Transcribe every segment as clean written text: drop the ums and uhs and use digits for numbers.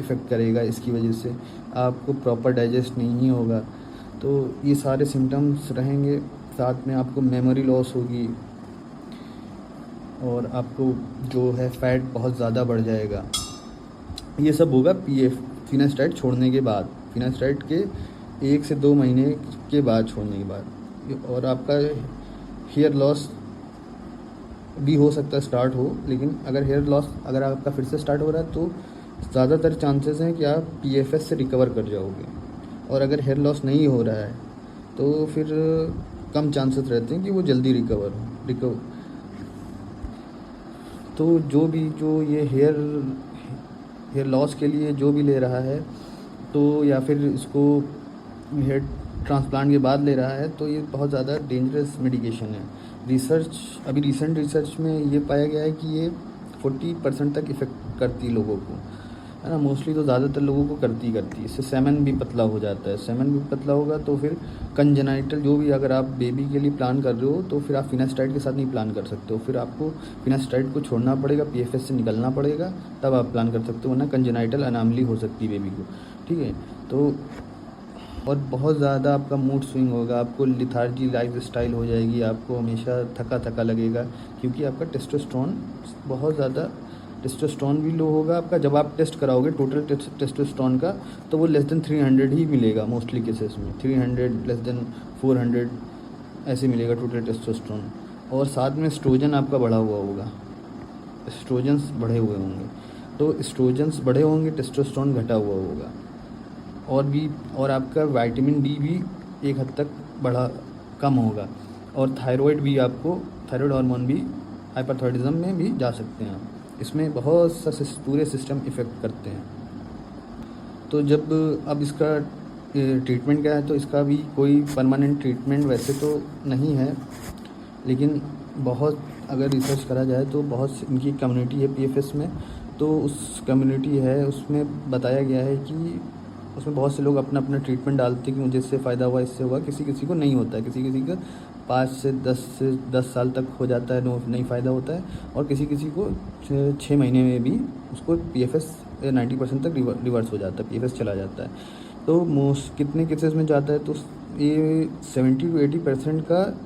Effect करेगा, इसकी वजह से आपको प्रॉपर डाइजेस्ट नहीं होगा। तो ये सारे सिम्टम्स रहेंगे। साथ में आपको मेमोरी लॉस होगी और आपको जो है फैट बहुत ज़्यादा बढ़ जाएगा। ये सब होगा फिनास्टाइड छोड़ने के बाद, फिनास्टाइड के 1 से 2 महीने के बाद छोड़ने के बाद। और आपका हेयर लॉस भी हो सकता है स्टार्ट हो, लेकिन अगर हेयर लॉस अगर आपका फिर से स्टार्ट हो रहा है तो ज़्यादातर चांसेस हैं कि आप पीएफएस से रिकवर कर जाओगे। और अगर हेयर लॉस नहीं हो रहा है तो फिर कम चांसेस रहते हैं कि वो जल्दी रिकवर। तो जो ये हेयर लॉस के लिए जो भी ले रहा है, तो या फिर इसको हेयर ट्रांसप्लांट के बाद ले रहा है, तो ये बहुत ज़्यादा डेंजरस मेडिकेशन है। अभी रिसेंट रिसर्च में ये पाया गया है कि ये 40% तक इफ़ेक्ट करती है लोगों को, है ना। मोस्टली तो ज़्यादातर लोगों को करती है। इससे सेमन भी पतला हो जाता है। सेमन भी पतला होगा तो फिर कंजेनाइटल जो भी, अगर आप बेबी के लिए प्लान कर रहे हो तो फिर आप फिनास्टाइड के साथ नहीं प्लान कर सकते हो। फिर आपको फिनास्टाइड को छोड़ना पड़ेगा, पीएफएस से निकलना पड़ेगा, तब आप प्लान कर सकते हो, वरना कंजेनाइटल अनॉमली हो सकती है बेबी को, ठीक है। तो और बहुत ज़्यादा आपका मूड स्विंग होगा, आपको लिथार्जी लाइफ स्टाइल हो जाएगी, आपको हमेशा थका थका लगेगा, क्योंकि आपका टेस्टोस्टेरोन भी लो होगा आपका। जब आप टेस्ट कराओगे टोटल टेस्टोस्टेरोन का, तो वो लेस देन 300 ही मिलेगा मोस्टली केसेस में, 300 लेस देन 400 ऐसे मिलेगा टोटल टेस्टोस्टेरोन। और साथ में एस्ट्रोजन आपका बढ़ा हुआ होगा, एस्ट्रोजन्स बढ़े हुए होंगे। तो एस्ट्रोजन्स बढ़े होंगे, टेस्टोस्टेरोन घटा हुआ होगा। और आपका विटामिन डी भी एक हद तक कम होगा। और थायराइड हार्मोन भी हाइपरथायराइडिज्म में भी जा सकते हैं आप। इसमें बहुत सा पूरे सिस्टम इफ़ेक्ट करते हैं। तो अब इसका ट्रीटमेंट क्या है, तो इसका भी कोई परमानेंट ट्रीटमेंट वैसे तो नहीं है, लेकिन बहुत अगर रिसर्च करा जाए तो बहुत इनकी कम्युनिटी है पीएफएस में। तो उस कम्युनिटी है, उसमें बताया गया है कि उसमें बहुत से लोग अपना अपना ट्रीटमेंट डालते हैं कि मुझे इससे फ़ायदा हुआ, इससे हुआ। किसी किसी को नहीं होता है, किसी का 5 से 10 साल तक हो जाता है, नहीं फ़ायदा होता है। और किसी को 6 महीने में भी उसको पीएफएस 90% तक रिवर्स हो जाता है, पीएफएस चला जाता है। तो कितने केसेस में जाता है, तो ये 70 to 80% का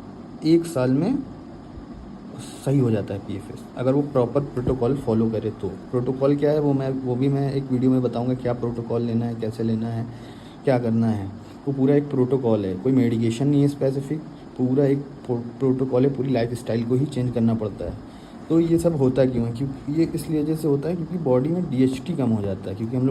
1 साल में सही हो जाता है पीएफएस, अगर वो प्रॉपर प्रोटोकॉल फॉलो करे तो। प्रोटोकॉल क्या है वो भी मैं एक वीडियो में बताऊंगा, क्या प्रोटोकॉल लेना है, कैसे लेना है, क्या करना है। वो पूरा एक प्रोटोकॉल है, कोई मेडिकेशन नहीं है स्पेसिफिक, पूरा एक प्रोटोकॉल है। पूरी लाइफ स्टाइल को ही चेंज करना पड़ता है। तो ये सब होता क्यों है, क्योंकि ये इसलिए वजह से होता है क्योंकि बॉडी में डीएचटी कम हो जाता है, क्योंकि हम